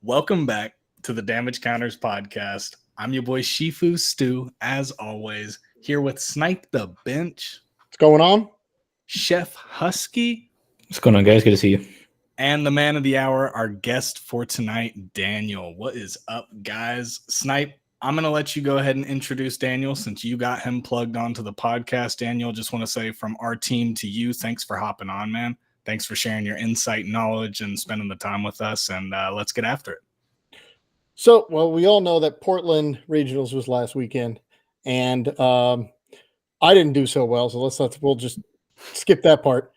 Welcome back to the Damage Counters podcast. I'm your boy Shifu Stu, as always, here with Snipe the Bench. What's going on? Chef Husky. What's going on, guys? Good to see you. And the man of the hour, our guest for tonight, Daniel. What is up, guys? Snipe, I'm going to let you go ahead and introduce Daniel since you got him plugged onto the podcast. Daniel, just want to say from our team to you, thanks for hopping on, man. Thanks for sharing your insight, knowledge, and spending the time with us. And let's get after it. So, well, we all know that Portland Regionals was last weekend, and I didn't do so well. So we'll just skip that part.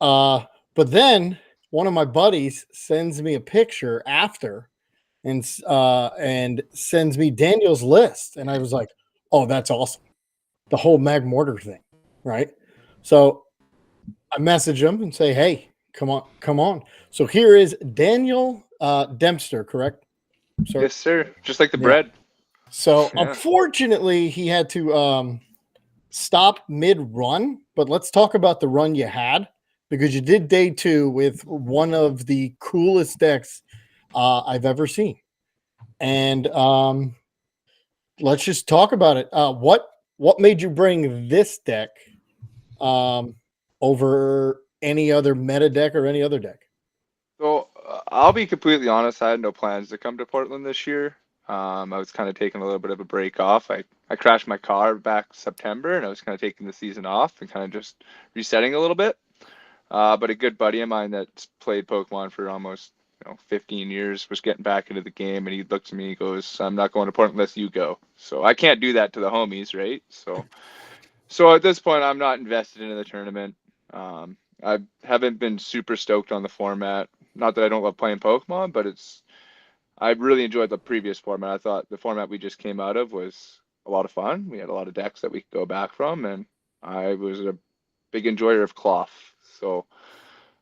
But then one of my buddies sends me a picture after, and sends me Daniel's list, and I was like, "Oh, that's awesome!" The whole Mag Mortar thing, right? So I message him and say, "Hey, come on." So here is Daniel Dempster, correct? Sir? Yes, sir. Just like the bread. So unfortunately, he had to stop mid-run. But let's talk about the run you had, because you did day 2 with one of the coolest decks I've ever seen. And let's just talk about it. What made you bring this deck over any other meta deck or any other deck? So I'll be completely honest. I had no plans to come to Portland this year. I was kind of taking a little bit of a break off. I crashed my car back September, and I was kind of taking the season off and kind of just resetting a little bit. But a good buddy of mine that's played Pokemon for almost 15 years was getting back into the game, and he looks at me and he goes, "I'm not going to Portland unless you go." So I can't do that to the homies, right? So at this point, I'm not invested in the tournament. I haven't been super stoked on the format. Not that I don't love playing Pokemon, but I really enjoyed the previous format. I thought the format we just came out of was a lot of fun. We had a lot of decks that we could go back from, and I was a big enjoyer of Cloth. So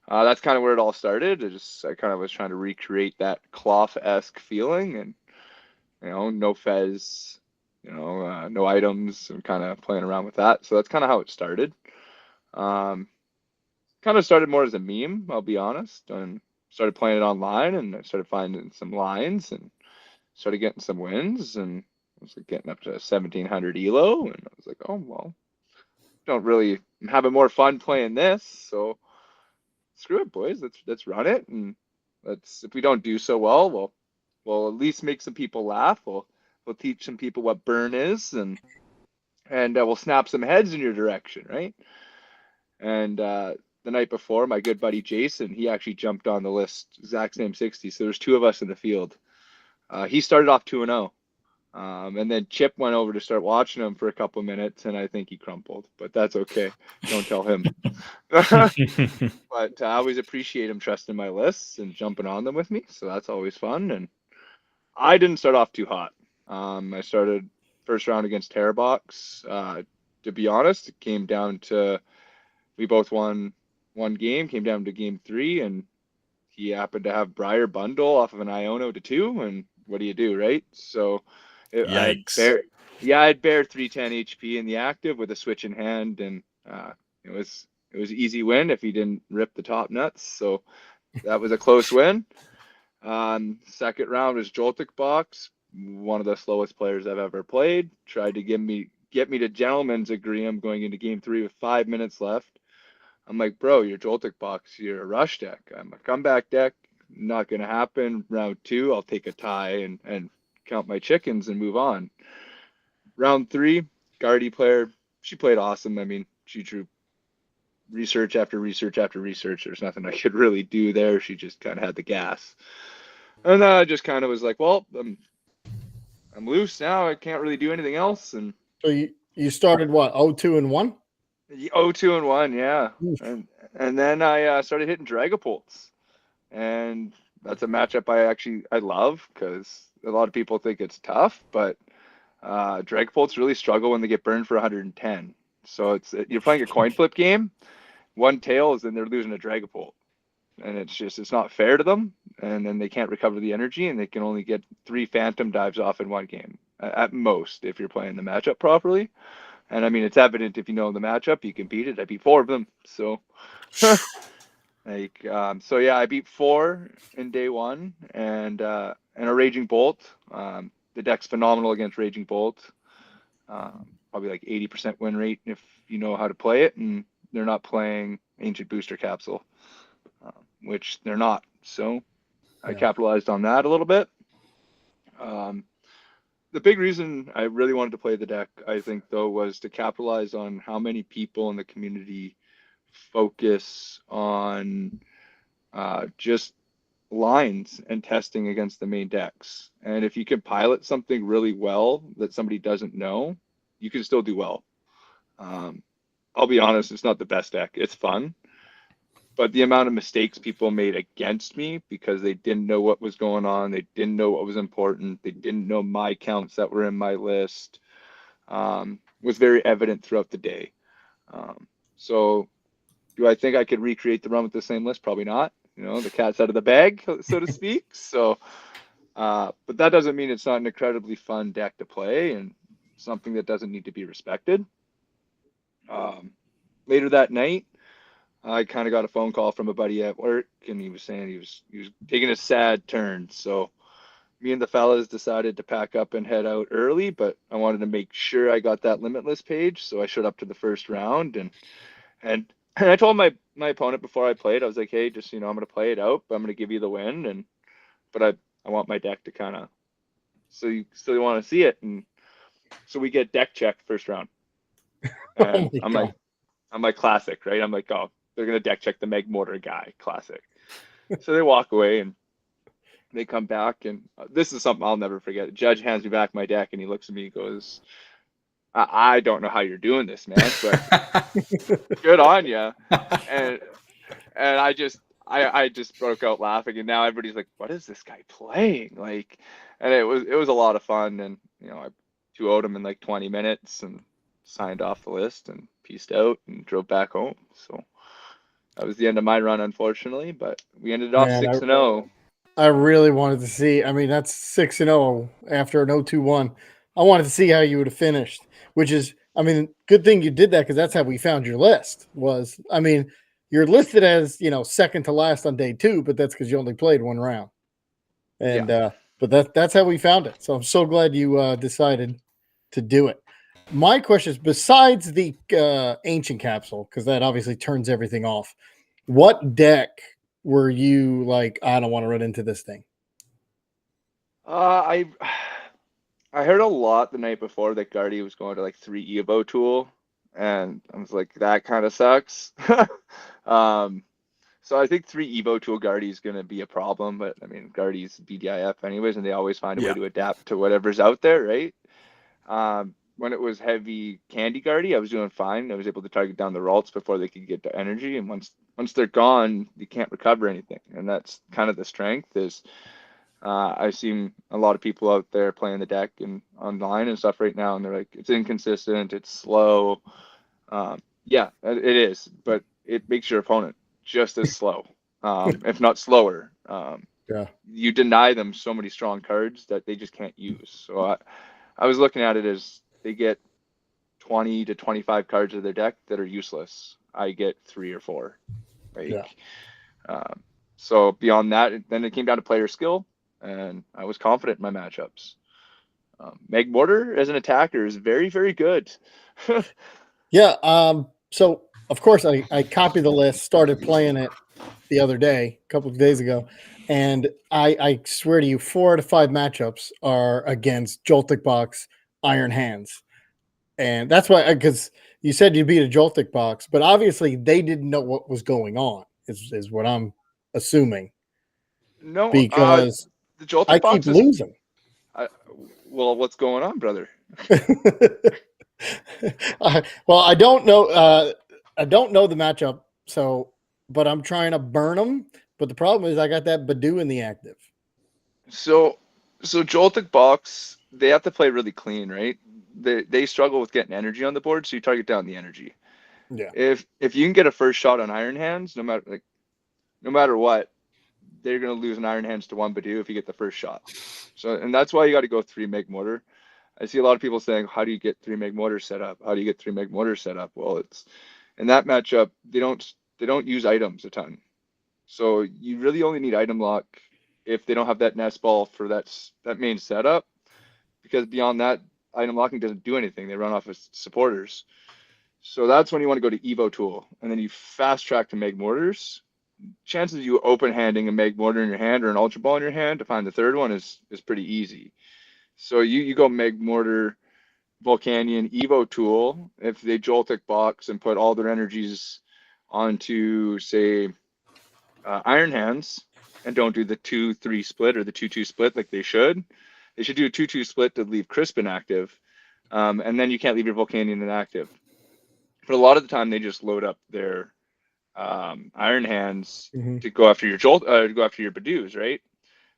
that's kind of where it all started. I kind of was trying to recreate that Cloth-esque feeling, and no Fez, no items, and kind of playing around with that. So that's kind of how it started. Kind of started more as a meme, I'll be honest, and started playing it online, and I started finding some lines and started getting some wins, and I was getting up to 1700 elo, and I was like, oh, well, I'm having more fun playing this, so screw it, boys, let's run it, and if we don't do so well, we'll at least make some people laugh, we'll teach some people what burn is, and we'll snap some heads in your direction, right? And the night before, my good buddy Jason, he actually jumped on the list, exact same 60. So there's 2 of us in the field. He started off 2-0. And then Chip went over to start watching him for a couple minutes, and I think he crumpled. But that's okay. Don't tell him. But I always appreciate him trusting my lists and jumping on them with me. So that's always fun. And I didn't start off too hot. I started first round against Terrabox. To be honest, it came down to we both won one game, came down to game 3, and he happened to have Briar Bundle off of an Iono to 2, and what do you do, right? So Yikes. I'd bear 310 HP in the active with a switch in hand, and it was easy win if he didn't rip the top nuts, so that was a close win. Second round was Joltik Box, one of the slowest players I've ever played, tried to get me to gentleman's agreement going into game 3 with 5 minutes left. I'm like, bro, you're Joltik Box, you're a rush deck. I'm a comeback deck, not going to happen. Round 2, I'll take a tie and count my chickens and move on. Round 3, Guardy player, she played awesome. I mean, she drew research after research after research. There's nothing I could really do there. She just kind of had the gas. And I just kind of was like, well, I'm loose now. I can't really do anything else. And so you started what, 0-2-1? 0-2-1, yeah. And then I started hitting Dragapults, and that's a matchup I love, because a lot of people think it's tough, but Dragapults really struggle when they get burned for 110. So you're playing a coin flip game, one tails and they're losing a Dragapult, and it's not fair to them, and then they can't recover the energy, and they can only get 3 Phantom Dives off in one game at most if you're playing the matchup properly. And I mean, it's evident if you know the matchup, you can beat it. I beat 4 of them. So Like, so yeah, I beat 4 in day 1 and a Raging Bolt. The deck's phenomenal against Raging Bolt. Probably like 80% win rate if you know how to play it, and they're not playing Ancient Booster Capsule, which they're not. So I capitalized on that a little bit. The big reason I really wanted to play the deck, I think, though, was to capitalize on how many people in the community focus on just lines and testing against the main decks. And if you can pilot something really well that somebody doesn't know, you can still do well. I'll be honest, it's not the best deck. It's fun. But the amount of mistakes people made against me because they didn't know what was going on, they didn't know what was important, they didn't know my counts that were in my list, was very evident throughout the day. So do I think I could recreate the run with the same list? Probably not. You know, the cat's out of the bag, so to speak. So, but that doesn't mean it's not an incredibly fun deck to play and something that doesn't need to be respected. Later that night, I kind of got a phone call from a buddy at work, and he was saying he was taking a sad turn. So me and the fellas decided to pack up and head out early, but I wanted to make sure I got that limitless page. So I showed up to the first round, and I told my opponent before I played, I was like, hey, just, I'm going to play it out, but I'm going to give you the win. But I want my deck to kind of, so you still want to see it. And so we get deck checked first round. And I'm like, classic, right? I'm like, oh, they're going to deck check the Magmortar guy, classic. So they walk away and they come back. And this is something I'll never forget. The judge hands me back my deck and he looks at me and goes, I don't know how you're doing this, man, but good on you. And I just broke out laughing, and now everybody's like, what is this guy playing? Like, and it was a lot of fun. And, I 2-0'd him in like 20 minutes and signed off the list and peaced out and drove back home. So that was the end of my run, unfortunately, but we ended off 6-0. I really wanted to see. I mean, that's 6-0 after an 0-2-1. I wanted to see how you would have finished, which is, I mean, good thing you did that because that's how we found your list. You're listed as, second to last on day 2, but that's because you only played 1 round. And but that's how we found it. So I'm so glad you decided to do it. My question is, besides the ancient capsule, because that obviously turns everything off, what deck were you like, I don't want to run into this thing? I heard a lot the night before that Guardy was going to like 3 Evo tool, and I was like, that kind of sucks. So I think 3 Evo tool Guardy is going to be a problem, but I mean, Guardy's BDIF anyways, and they always find a way to adapt to whatever's out there, right? When it was heavy Candy Guardy, I was doing fine. I was able to target down the Ralts before they could get to energy, and once they're gone, you can't recover anything, and that's kind of the strength is. I've seen a lot of people out there playing the deck and online and stuff right now, and they're like, it's inconsistent, it's slow. Yeah, it is, but it makes your opponent just as slow, if not slower. You deny them so many strong cards that they just can't use. So I was looking at it as they get 20 to 25 cards of their deck that are useless. I get 3 or 4. So beyond that, then it came down to player skill, and I was confident in my matchups. Magmortar as an attacker is very, very good. So of course I copied the list, started playing it the other day, a couple of days ago, and I swear to you, 4 out of 5 matchups are against Joltik Box Iron Hands. And that's why, because you said you beat a Joltik Box, but obviously they didn't know what was going on, is what I'm assuming. No, because the Joltik I Box keep losing. Well, what's going on, brother? Well, I don't know. I don't know the matchup, but I'm trying to burn them. But the problem is I got that Badoo in the active. So Joltik Box, they have to play really clean, right? They struggle with getting energy on the board, so you target down the energy. Yeah. If you can get a first shot on Iron Hands, no matter what, they're gonna lose an Iron Hands to 1 Badoo if you get the first shot. So, and that's why you got to go 3 Magmortar. I see a lot of people saying, how do you get 3 Magmortar set up? How do you get 3 Magmortar set up? Well, it's in that matchup, they don't use items a ton. So you really only need item lock if they don't have that nest ball for that main setup, because beyond that, item locking doesn't do anything. They run off of supporters. So that's when you want to go to Evo Tool, and then you fast track to Meg Mortars. Chances of you open handing a Meg Mortar in your hand or an Ultra Ball in your hand to find the third one is pretty easy. So you go Meg Mortar, Volcanion, Evo Tool. If they Joltik box and put all their energies onto, say, Iron Hands, and don't do the 2-3 split or the 2-2 split like they should do a 2-2 split to leave Crisp inactive, and then you can't leave your Volcanion inactive. But a lot of the time they just load up their Iron Hands to go after your to go after your Badoos, right?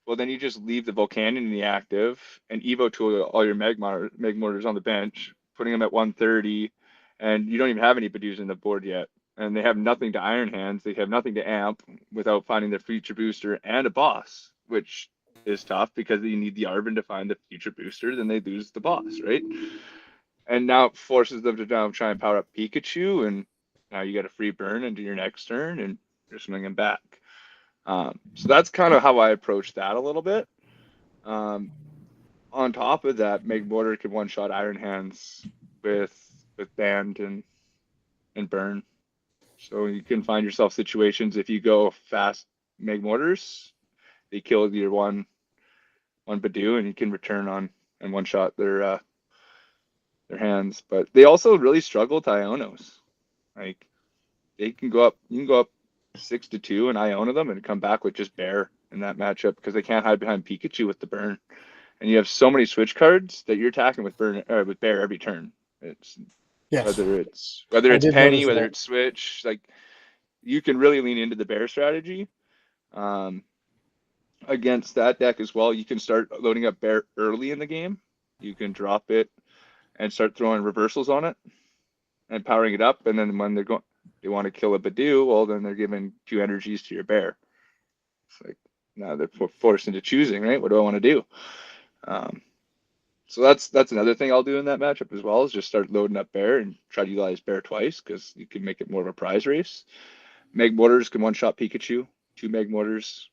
Well, then you just leave the Volcanion in the active and Evo Tool all your Meg Mortars on the bench, putting them at 130, and you don't even have any Badoos in the board yet. And they have nothing to Iron Hands. They have nothing to amp without finding their future booster and a boss, which is tough because you need the Arvin to find the future booster. Then they lose the boss, right? And now it forces them to now try and power up Pikachu, and now you got a free burn into your next turn, and you're swinging back. So that's kind of how I approach that a little bit. On top of that, Meg Mortar can one-shot Iron Hands with Band and Burn. So you can find yourself situations if you go fast Meg Mortars, they kill your one Badoo, and you can return on and one-shot their hands. But they also really struggle to Ionos. Like you can go up 6-2 and Iona them and come back with just Bear in that matchup because they can't hide behind Pikachu with the burn. And you have so many switch cards that you're attacking with with Bear every turn. It's whether it's Penny, whether it's Switch, like you can really lean into the Bear strategy. Against that deck as well, you can start loading up Bear early in the game. You can drop it and start throwing reversals on it and powering it up, and then when they want to kill a Badoo, well, then they're giving 2 energies to your Bear. It's like now they're forced into choosing, right? What do I want to do? So that's another thing I'll do in that matchup as well, is just start loading up Bear and try to utilize Bear twice because you can make it more of a prize race. Meg Mortars can one-shot Pikachu, 2 Meg Mortars,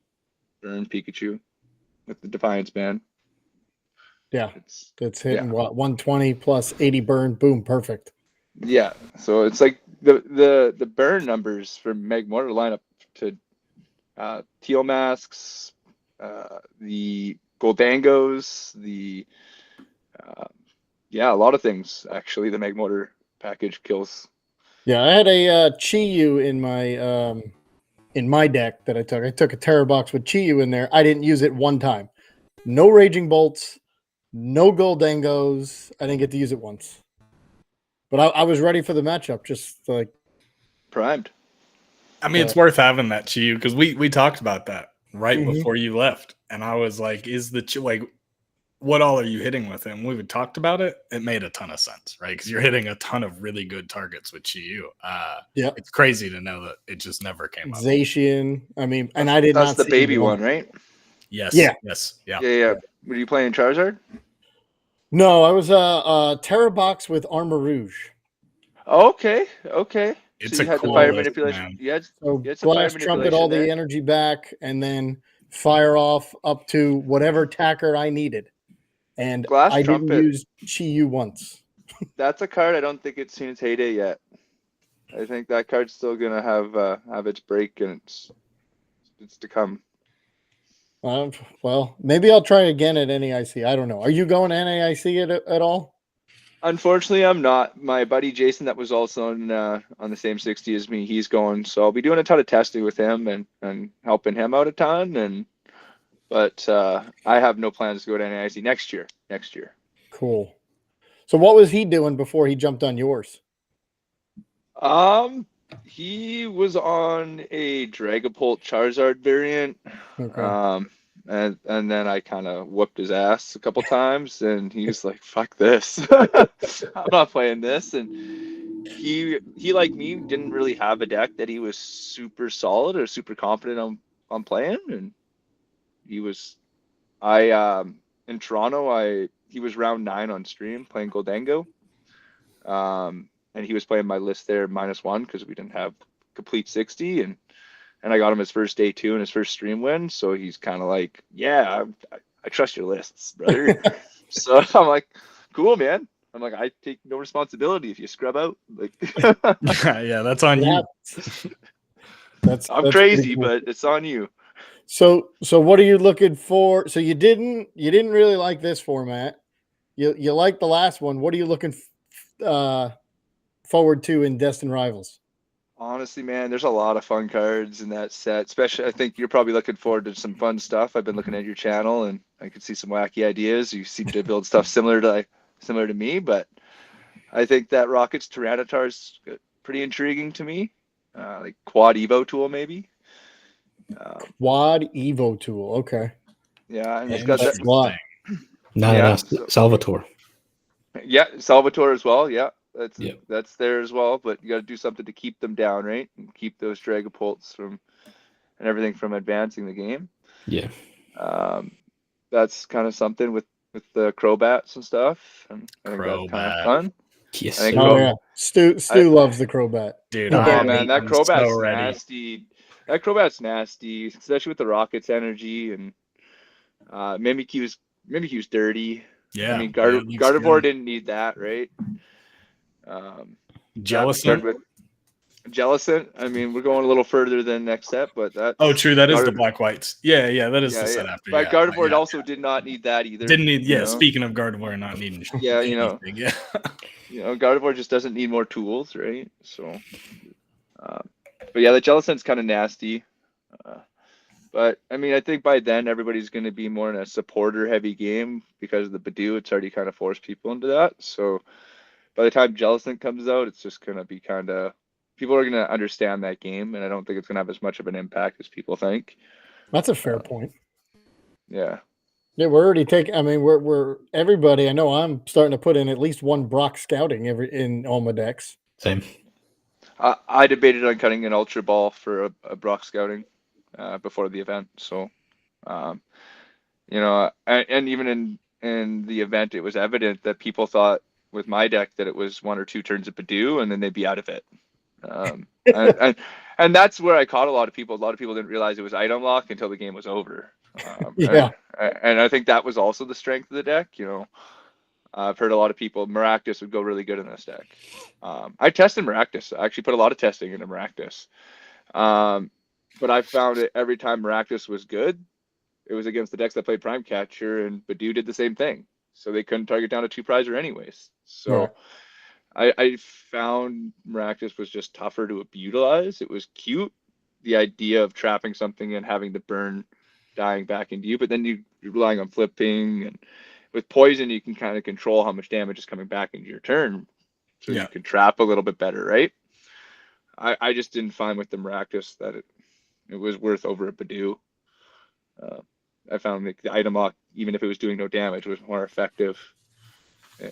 burn Pikachu with the Defiance Band. Yeah, it's hitting what 120 plus 80 burn, boom, perfect. Yeah, so it's like the burn numbers for Meg Mortar line up to Teal Masks, the Goldangos, a lot of things actually. The Meg Mortar package kills. Yeah, I had a Chi-Yu in my deck that I took. I took a Terror Box with Chi-Yu in there. I didn't use it one time. No Raging Bolts, no Goldangos. I didn't get to use it once. But I was ready for the matchup, just like primed. I mean, it's worth having that Chi-Yu because we talked about that right before you left, and I was like, what all are you hitting with him? We talked about it. It made a ton of sense, right? Because you're hitting a ton of really good targets with Chi-Yu. It's crazy to know that it just never came up. Zacian. I mean, and I did not. That's the baby one, right? Yes. Yeah. Yes. Yeah. Yeah. Were you playing Charizard? No, I was a Terror Box with Armor Rouge. Okay. It's so you a had cool the fire list, manipulation. man. You had Blast Trumpet all the energy back, and then fire off up to whatever attacker I needed. And I didn't use Chi-Yu once. That's a card I don't think it's seen its heyday yet. I think that card's still gonna have its break, and it's to come. Well, maybe I'll try again at NAIC. I don't know. Are you going to NAIC at all? Unfortunately, I'm not. My buddy Jason, that was also on the same 60 as me, he's going. So I'll be doing a ton of testing with him and helping him out a ton. But I have no plans to go to NAIC next year. Cool. So what was he doing before he jumped on yours? He was on a Dragapult Charizard variant. Okay. And then I kind of whooped his ass a couple times, and he was like, "Fuck this, I'm not playing this." And he like me didn't really have a deck that he was super solid or super confident on playing, and he was. In Toronto, he was round 9 on stream playing Goldango, and he was playing my list there -1 because we didn't have complete 60, and and I got him his first day 2 and his first stream win. So he's kind of like, yeah, I trust your lists, brother. So I'm like, cool, man. I'm like, I take no responsibility if you scrub out. Like, Yeah, that's on you. That's I'm pretty crazy, cool. but it's on you. So what are you looking for? So you didn't really like this format. You like the last one. What are you looking forward to in Destin Rivals? Honestly, man, there's a lot of fun cards in that set. Especially, I think you're probably looking forward to some fun stuff. I've been looking at your channel, and I could see some wacky ideas. You seem to build stuff similar to me, but I think that Rocket's Tyranitar is pretty intriguing to me. Like quad Evo tool, maybe. Quad Evo tool. Okay. Yeah, and it's got that. Lot. No, So, Salvatore. yeah, Salvatore as well. Yeah, Yeah. that's there as well. But you got to do something to keep them down, right? And keep those Dragapults from and everything from advancing the game. Yeah. That's kind of something with the Crobats and stuff. And I think that's kind of fun. Yes. I think Oh yeah, Stu loves the Crobat. Dude. Oh I man, that am Crobat's so ready. nasty. That Crobat's nasty, especially with the Rocket's energy, and Mimikyu's dirty. Yeah. I mean, yeah, it looks Gardevoir good. didn't need that, right? Jellicent? With Jellicent, I mean, we're going a little further than next set, but that's Oh, true. That is the black whites. Yeah, that is the set after. But Yeah, Gardevoir yeah. also did not need that either. Didn't need. Yeah, you know? speaking of Gardevoir not needing. Yeah, anything, yeah. Gardevoir just doesn't need more tools, right? So, but yeah, the Jellicent's kind of nasty. But I mean, I think by then everybody's going to be more in a supporter-heavy game because of the Badoo. It's already kind of forced people into that. So by the time Jellicent comes out, it's just going to be kind of people are going to understand that game, and I don't think it's going to have as much of an impact as people think. That's a fair point. Yeah. Yeah, we're already taking. I mean, we're everybody. I know I'm starting to put in at least one Brock scouting in all my decks. Same. I debated on cutting an Ultra Ball for a Brock scouting before the event. So, and even in the event, it was evident that people thought with my deck that it was 1 or 2 turns of Badoo, and then they'd be out of it. And that's where I caught a lot of people. A lot of people didn't realize it was item lock until the game was over. Yeah. And I think that was also the strength of the deck. I've heard a lot of people, Maractus would go really good in this deck. I tested Maractus. I actually put a lot of testing into Maractus. But I found it every time Maractus was good, it was against the decks that played Prime Catcher, and Badoo did the same thing. So they couldn't target down a 2-prizer anyways. So I found Maractus was just tougher to utilize. It was cute, the idea of trapping something and having the burn dying back into you, but then you're relying on flipping, and with poison you can kind of control how much damage is coming back into your turn, so you can trap a little bit better, right? I just didn't find with the Maractus that it was worth over a Badoo. I found like the item lock, even if it was doing no damage, was more effective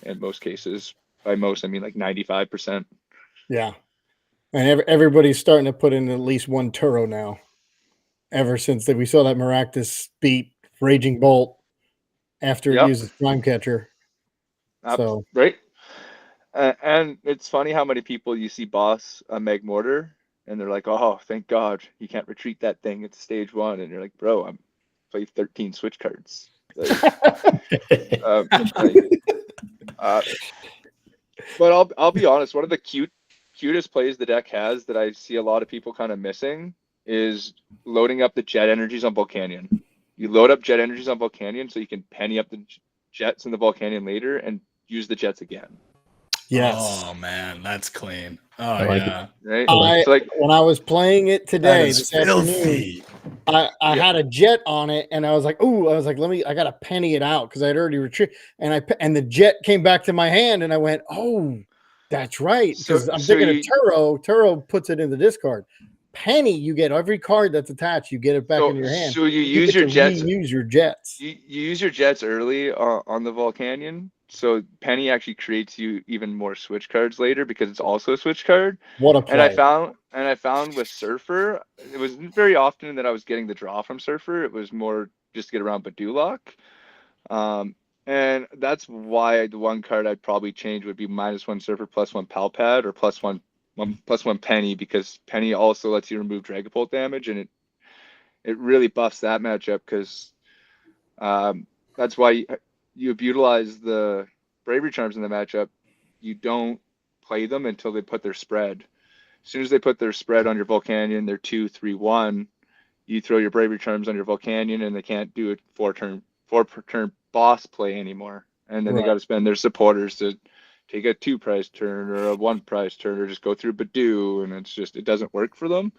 in most cases. By most, I mean like 95%. Yeah, and everybody's starting to put in at least one Turo now. Ever since we saw that Maractus beat Raging Bolt after it uses Prime Catcher. So right. And it's funny how many people you see boss a Meg Mortar and they're like, oh, thank God you can't retreat that thing. It's stage 1. And you're like, bro, I'm playing 13 switch cards. But I'll be honest, one of the cutest plays the deck has that I see a lot of people kind of missing is loading up the jet energies on Volcanion. You load up jet energies on Volcanion so you can penny up the jets in the Volcanion later and use the jets again. Yes. Oh man, that's clean. Oh like yeah. Right. So when I was playing it today, this filthy. afternoon, I had a jet on it, and I was like, I gotta penny it out because I'd already retrieved, and the jet came back to my hand, and I went, oh, that's right, because I'm thinking of Turo. Turo puts it in the discard. Penny, you get every card that's attached, you get it back in your hand. So you use your jets. Use your jets. You use your jets early on the Volcanion. So Penny actually creates you even more switch cards later because it's also a switch card. What a play. And I found with Surfer, it wasn't very often that I was getting the draw from Surfer. It was more just to get around Badoo lock. And that's why the one card I'd probably change would be -1 Surfer, +1 Palpad, or +1 1+1 penny, because penny also lets you remove Dragapult damage, and it really buffs that matchup, because that's why you utilize the Bravery Charms in the matchup. You don't play them until they put their spread. As soon as they put their spread on your Volcanion, they're 2-3-1. You throw your Bravery Charms on your Volcanion, and they can't do it 4 per turn boss play anymore. And then they got to spend their supporters to take a 2 prize turn or a 1 prize turn, or just go through Badoo, and it doesn't work for them.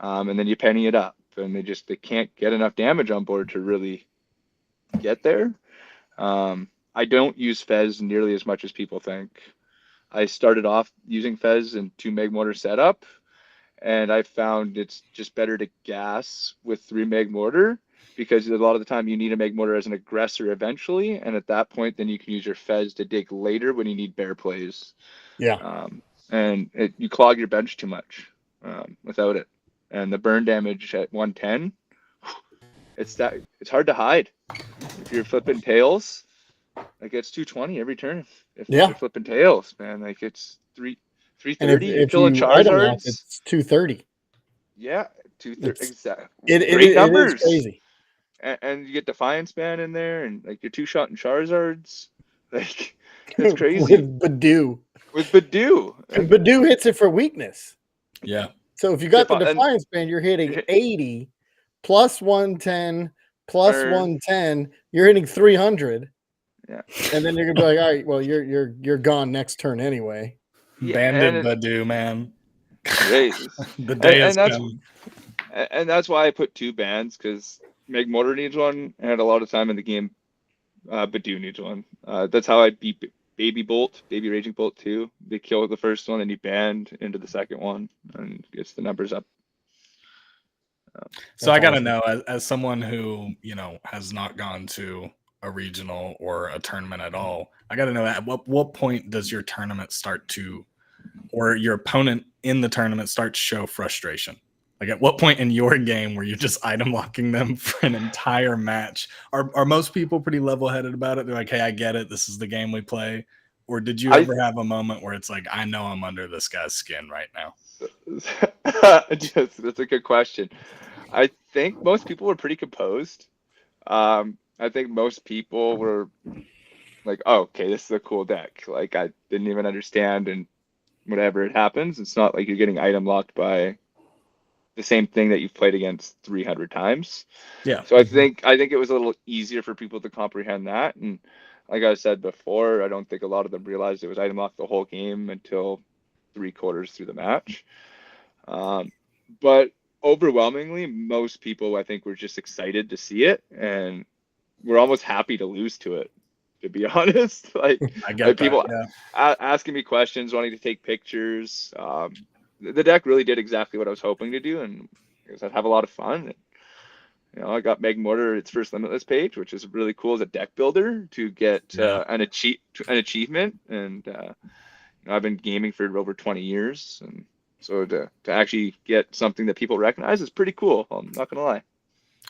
And then you penny it up, and they can't get enough damage on board to really get there. I don't use Fez nearly as much as people think. I started off using Fez in 2 Magmortar setup, and I found it's just better to gas with 3 Magmortar, because a lot of the time you need a Magmortar as an aggressor eventually, and at that point then you can use your Fez to dig later when you need bear plays. And you clog your bench too much without it. And the burn damage at 110, it's hard to hide. If you're flipping tails, like, it's 220 every turn. If you're flipping tails, man, like, it's 330. If Killing Charizards, it's 230. Yeah, 230. Exactly. Great numbers. It is crazy. And you get Defiance Ban in there, and like your 2-shot Charizards. Like, it's crazy. With Badoo. And Badoo hits it for weakness. Yeah. So if you got the Defiance Band, you're hitting 80 plus 110 plus 110. You're hitting 300. Yeah. And then you're gonna be like, all right, well, you're gone next turn anyway. Banded Badoo, man. Great. The day has come. And that's why I put 2 bans, because Magmortar needs one, and a lot of time in the game, Badoo needs one. That's how I beat Baby Raging Bolt 2. They kill the first one, and you banned into the second one, and gets the numbers up. So I gotta know, as someone who has not gone to a regional or a tournament at all, I gotta know, at what point does your tournament start to, or your opponent in the tournament start to show frustration? Like, at what point in your game were you just item locking them for an entire match? Are most people pretty level-headed about it? They're like, hey, I get it, this is the game we play. Or did you ever have a moment where it's like, I know I'm under this guy's skin right now? That's a good question. I think most people were pretty composed. I think most people were like, oh, okay, this is a cool deck. Like, I didn't even understand, and whatever, it happens. It's not like you're getting item locked by the same thing that you've played against 300 times. Yeah. So I think it was a little easier for people to comprehend that. And like I said before, I don't think a lot of them realized it was item locked the whole game until 3/4 through the match. But overwhelmingly, most people, I think, were just excited to see it, and we're almost happy to lose to it, to be honest. Like, I get people that, asking me questions, wanting to take pictures. The deck really did exactly what I was hoping to do, and I'd have a lot of fun. And, I got Magmortar its first Limitless page, which is really cool as a deck builder to get an achievement. And I've been gaming for over 20 years, and so to actually get something that people recognize is pretty cool. I'm not gonna lie.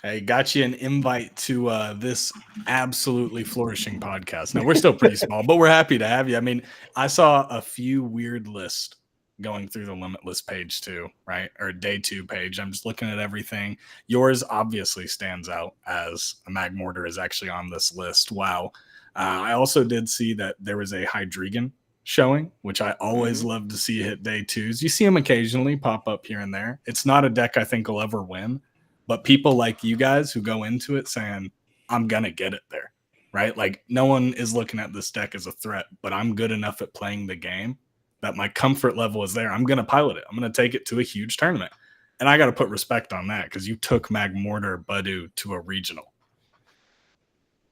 I got you an invite to this absolutely flourishing podcast. Now, we're still pretty small, but we're happy to have you. I mean, I saw a few weird lists going through the Limitless page too, right? Or day 2 page. I'm just looking at everything. Yours obviously stands out as a Magmortar is actually on this list. Wow. I also did see that there was a Hydreigon showing, which I always love to see hit day 2s. You see them occasionally pop up here and there. It's not a deck I think will ever win, but people like you guys who go into it saying, I'm going to get it there, right? Like, no one is looking at this deck as a threat, but I'm good enough at playing the game that my comfort level is there. I'm going to pilot it. I'm going to take it to a huge tournament. And I got to put respect on that, because you took Magmortar Badoo to a regional.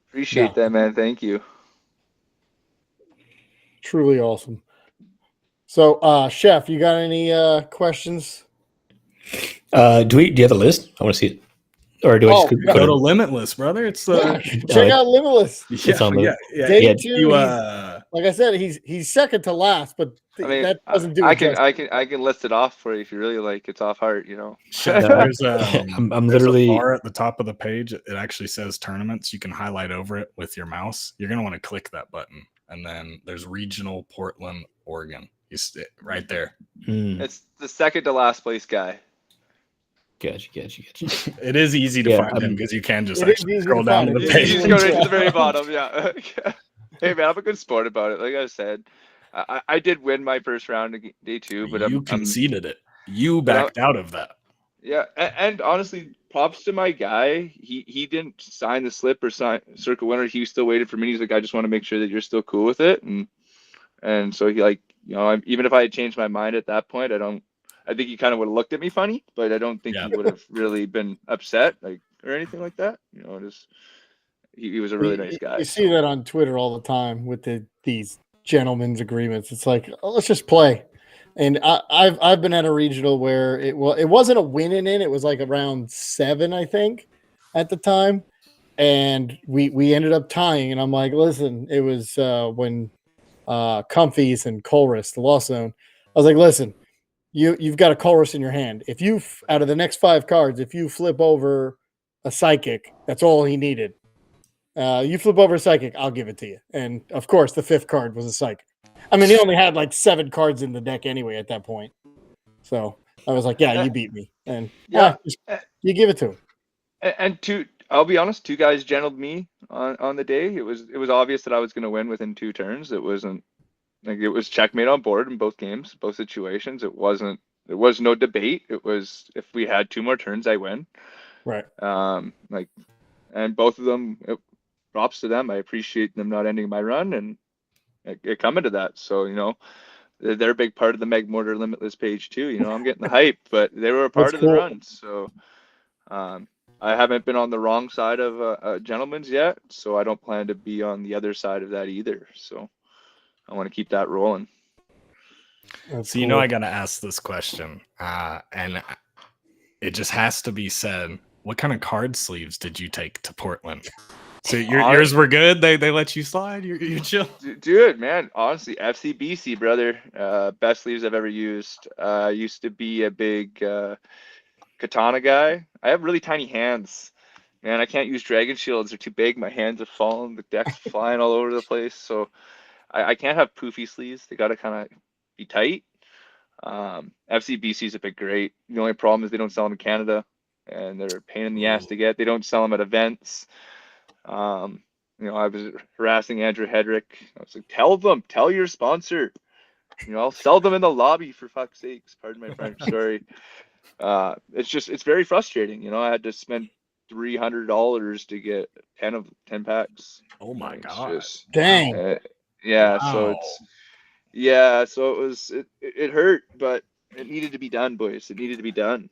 Appreciate that, man. Thank you. Truly awesome. So, Chef, you got any questions? Do you have a list? I want to see it. Or do I just go to Limitless, brother? It's check out Limitless. Day 2. Like I said, he's second to last, but that doesn't do it. I can list it off for you if you really like. It's off heart, There's I'm literally a bar at the top of the page. It actually says tournaments. You can highlight over it with your mouse. You're gonna want to click that button, and then there's regional Portland, Oregon. You sit right there. It's the second to last place guy. Gotcha. It is easy to Yeah, find him because you can just It is actually easy scroll to down find. to the It You is page. just easy go right to the to very bottom. Yeah. Hey man, I'm a good sport about it. Like I said, I did win my first round of day 2, but You I'm conceded it. You but backed out of that. yeah, and honestly, props to my guy. He didn't sign the slip or sign circle winner. He still waited for me. He's like, I just want to make sure that you're still cool with it, and so he like, even if I had changed my mind at that point, I think he kind of would have looked at me funny, but I don't think Yeah. he would have really been upset like or anything like that. Just he was a really nice guy. You see that on Twitter all the time with these gentlemen's agreements. It's like, oh, let's just play. And I've been at a regional where it wasn't a win in it. It was like around 7, I think, at the time, and we ended up tying. And I'm like, listen, it was when Comfies and Colress, the Lost Zone. I was like, listen, you've got a Colress in your hand. If you out of the next 5 cards, if you flip over a psychic, that's all he needed. You flip over a psychic, I'll give it to you. And of course, the 5th card was a psychic. I mean, he only had like 7 cards in the deck anyway at that point. So I was like, yeah, you beat me. And Yeah. you give it to him. And I'll be honest, 2 guys gentled me on the day. It was obvious that I was going to win within 2 turns. It wasn't like it was checkmate on board in both games, both situations. There was no debate. It was if we had 2 more turns, I win. Right. And both of them, props to them. I appreciate them not ending my run and it coming to that. So, they're a big part of the Meg Mortar Limitless page too. I'm getting the hype, but they were a part That's of the cool. run. So I haven't been on the wrong side of a gentleman's yet, so I don't plan to be on the other side of that either. So I want to keep that rolling. That's So cool. I got to ask this question, and it just has to be said. What kind of card sleeves did you take to Portland? So yours were good. They let you slide. You chill. Dude, man, honestly, FCBC, brother, best sleeves I've ever used. Used to be a big katana guy. I have really tiny hands. Man, I can't use dragon shields. They're too big. My hands are falling. The deck's flying all over the place. So I can't have poofy sleeves. They got to kind of be tight. FCBCs have been great. The only problem is they don't sell them in Canada, and they're a pain in the ass to get. They don't sell them at events. I was harassing Andrew Hedrick. I was like, tell your sponsor. I'll sell them in the lobby for fuck's sakes. Pardon my French. Sorry. It's very frustrating. I had to spend $300 to get 10 packs. Oh my god! Just, dang. Yeah. Wow. So it hurt, but it needed to be done, boys. It needed to be done.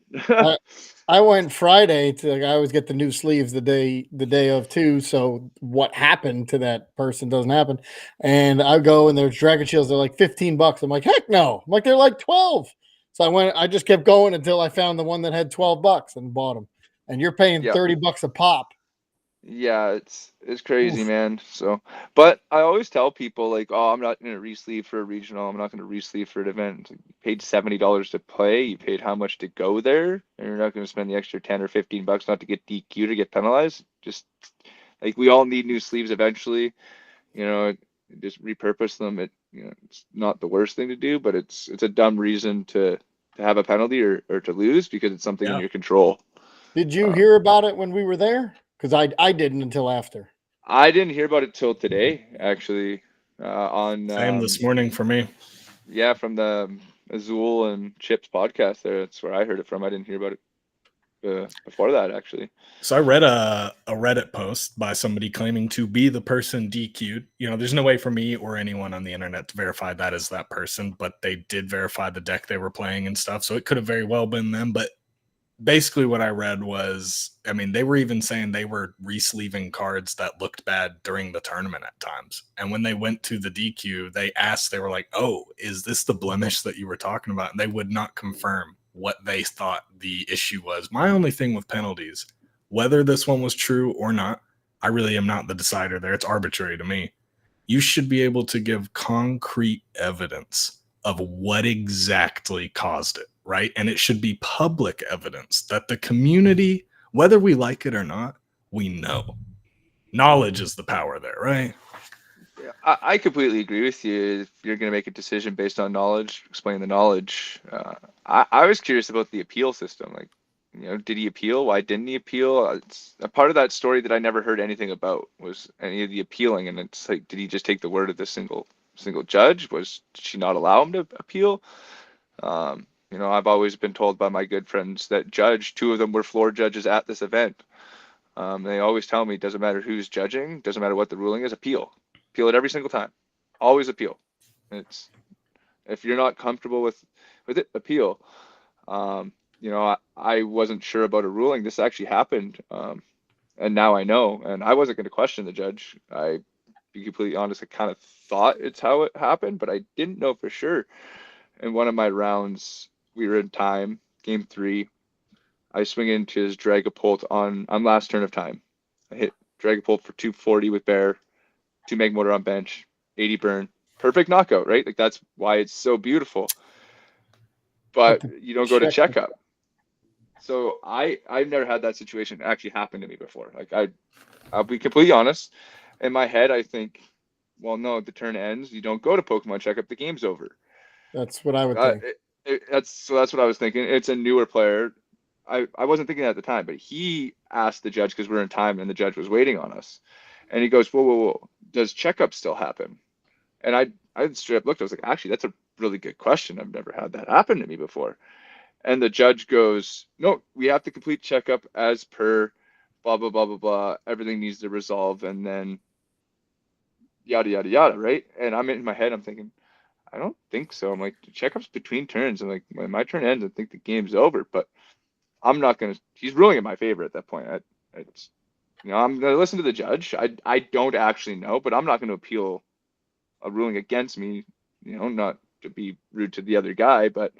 I went Friday I always get the new sleeves the day of too. So what happened to that person doesn't happen. And I go and there's dragon shields. They're like $15. I'm like, heck no. I'm like, they're like 12. So I just kept going until I found the one that had $12 and bought them. And you're paying $30 a pop. Yeah, it's crazy, Oof. Man. So, but I always tell people like, oh, I'm not going to resleeve for a regional. I'm not going to resleeve for an event. You paid $70 to play. You paid how much to go there, and you're not going to spend the extra 10 or $15 not to get DQ to get penalized. Just like we all need new sleeves eventually. Just repurpose them. It's not the worst thing to do, but it's a dumb reason to have a penalty or to lose because it's something in your control. Did you hear about it when we were there? Because I didn't until after. I didn't hear about it till today, actually. On Same this morning for me. Yeah, from the Azul and Chips podcast. That's where I heard it from. I didn't hear about it before that, actually. So I read a Reddit post by somebody claiming to be the person DQ'd. There's no way for me or anyone on the internet to verify that as that person, but they did verify the deck they were playing and stuff. So it could have very well been them, but basically what I read was, they were even saying they were resleeving cards that looked bad during the tournament at times. And when they went to the DQ, they were like, oh, is this the blemish that you were talking about? And they would not confirm what they thought the issue was. My only thing with penalties, whether this one was true or not, I really am not the decider there. It's arbitrary to me. You should be able to give concrete evidence of what exactly caused it. Right. And it should be public evidence that the community, whether we like it or not, we know. Knowledge is the power there, right? I completely agree with you. If you're going to make a decision based on knowledge, explain the knowledge. I was curious about the appeal system. Like, did he appeal? Why didn't he appeal? It's a part of that story that I never heard anything about was any of the appealing. And it's like, did he just take the word of the single judge? Did she not allow him to appeal? I've always been told by my good friends that two of them were floor judges at this event. They always tell me, it doesn't matter who's judging, doesn't matter what the ruling is, appeal it every single time. Always appeal. It's if you're not comfortable with it, appeal. I wasn't sure about a ruling. This actually happened, and now I know. And I wasn't going to question the judge. Be completely honest, I kind of thought it's how it happened, but I didn't know for sure. In one of my rounds, we were in time, game 3. I swing into his Dragapult on last turn of time. I hit Dragapult for 240 with Bear, 2 Mega Motor on bench, 80 burn. Perfect knockout, right? Like, that's why it's so beautiful. But you don't go to checkup. So I've never had that situation actually happen to me before. Like, I'll be completely honest. In my head, I think, well, no, the turn ends. You don't go to Pokemon checkup. The game's over. That's what I would think. That's what I was thinking. It's a newer player. I wasn't thinking that at the time, but he asked the judge, because we're in time and the judge was waiting on us. And he goes, whoa. Does checkup still happen? And I straight up looked. I was like, actually, that's a really good question. I've never had that happen to me before. And the judge goes, no, we have to complete checkup as per blah, blah, blah, blah, blah. Everything needs to resolve. And then yada, yada, yada, right? And I'm in my head, I'm thinking, I don't think so. I'm like, checkup's between turns. I'm like, when my turn ends, I think the game's over. But I'm not going to, he's ruling in my favor at that point. I'm going to listen to the judge. I don't actually know, but I'm not going to appeal a ruling against me, not to be rude to the other guy, but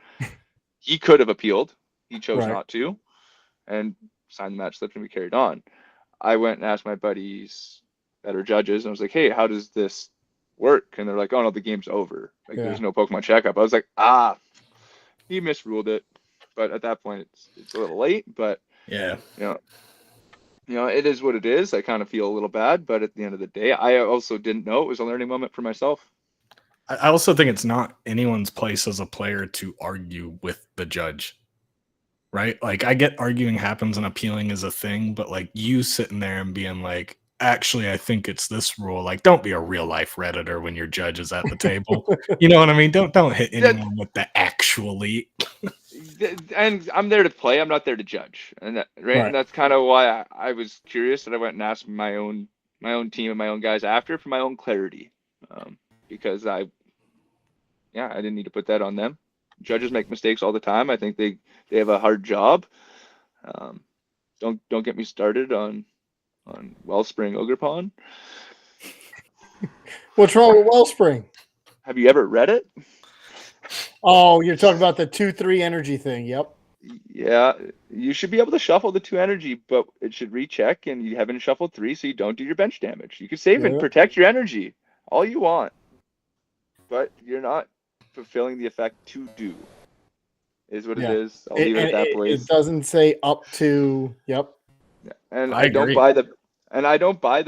he could have appealed. He chose not to, and signed the match slip, and we carried on. I went and asked my buddies that are judges, and I was like, hey, how does this work? And they're like, oh no, the game's over. Like, there's no Pokemon checkup. I was like, he misruled it. But at that point, it's a little late. But yeah, it is what it is. I kind of feel a little bad, but at the end of the day, I also didn't know. It was a learning moment for myself. I also think it's not anyone's place as a player to argue with the judge, right? Like, I get arguing happens and appealing is a thing, but like, you sitting there and being like, actually, I think it's this rule. Like, don't be a real life Redditor when your judge is at the table. You know what I mean? Don't hit anyone with the actually. And I'm there to play. I'm not there to judge. And and that's kind of why I was curious, and I went and asked my own team and my own guys after for my own clarity, because I didn't need to put that on them. Judges make mistakes all the time. I think they have a hard job. Don't get me started on Wellspring Ogerpon. What's wrong with Wellspring? Have you ever read it? Oh, you're talking about the 2-3 energy thing. Yep. Yeah, you should be able to shuffle the 2 energy, but it should recheck, and you haven't shuffled 3, so you don't do your bench damage. You can save and protect your energy all you want, but you're not fulfilling the effect to do. Is what it is. I'll leave it at that place. It doesn't say up to. Yep. And I don't buy the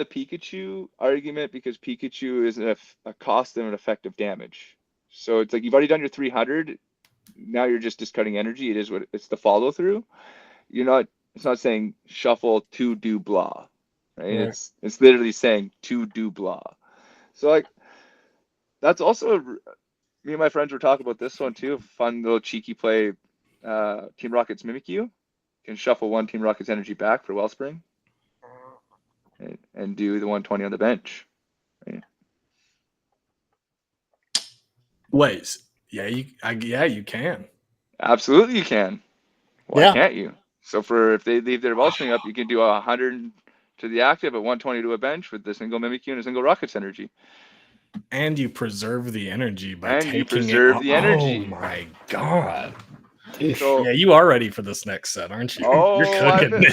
Pikachu argument, because Pikachu is a cost and an effective damage. So it's like, you've already done your 300. Now you're just discarding energy. It is what it's the follow through. It's not saying shuffle to do blah, right? It's literally saying to do blah. So like, that's also, me and my friends were talking about this one too. Fun little cheeky play. Team Rocket's Mimikyu can shuffle 1 Team Rocket's energy back for Wellspring, and do the 120 on the bench. Right? Ways. Yeah, you can. Absolutely, you can. Why can't you? So if they leave their Wellspring up, you can do 100 to the active, at 120 to a bench with the single Mimikyu and a single Rocket's energy. And you preserve the energy by taking the energy. Oh my god. So, yeah, you are ready for this next set, aren't you? Oh, you're cooking.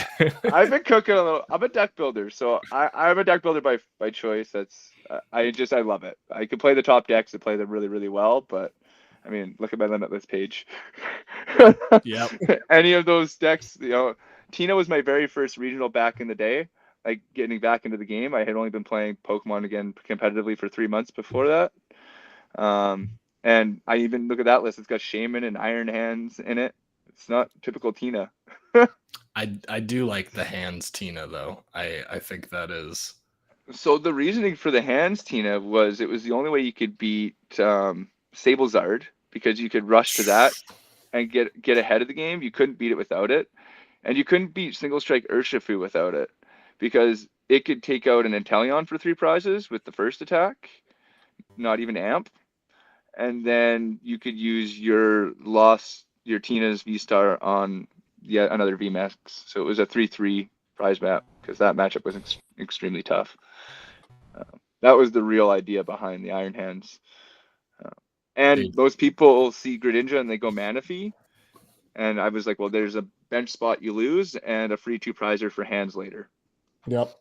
I've been cooking a little. I'm a deck builder, so I'm a deck builder by choice. That's I love it. I can play the top decks and play them really, really well, but I mean, look at my limitless page. Yep. Any of those decks, Tina was my very first regional back in the day. like getting back into the game. I had only been playing Pokemon again competitively for 3 months before that. And I even look at that list. It's got Shaman and Iron Hands in it. It's not typical Tina. I do like the hands Tina though. I think that is. So the reasoning for the hands Tina was it was the only way you could beat Sablezard, because you could rush to that and get ahead of the game. You couldn't beat it without it, and you couldn't beat Single Strike Urshifu without it, because it could take out an Inteleon for 3 prizes with the first attack, not even Amp, and then you could use your Tina's V-Star on yet another VMAX. So it was a 3-3 prize map, because that matchup was extremely tough. That was the real idea behind the Iron Hands. And Dude. most people see Greninja and they go Manaphy. And I was like, well, there's a bench spot you lose and a free 2 prizer for hands later. Yep.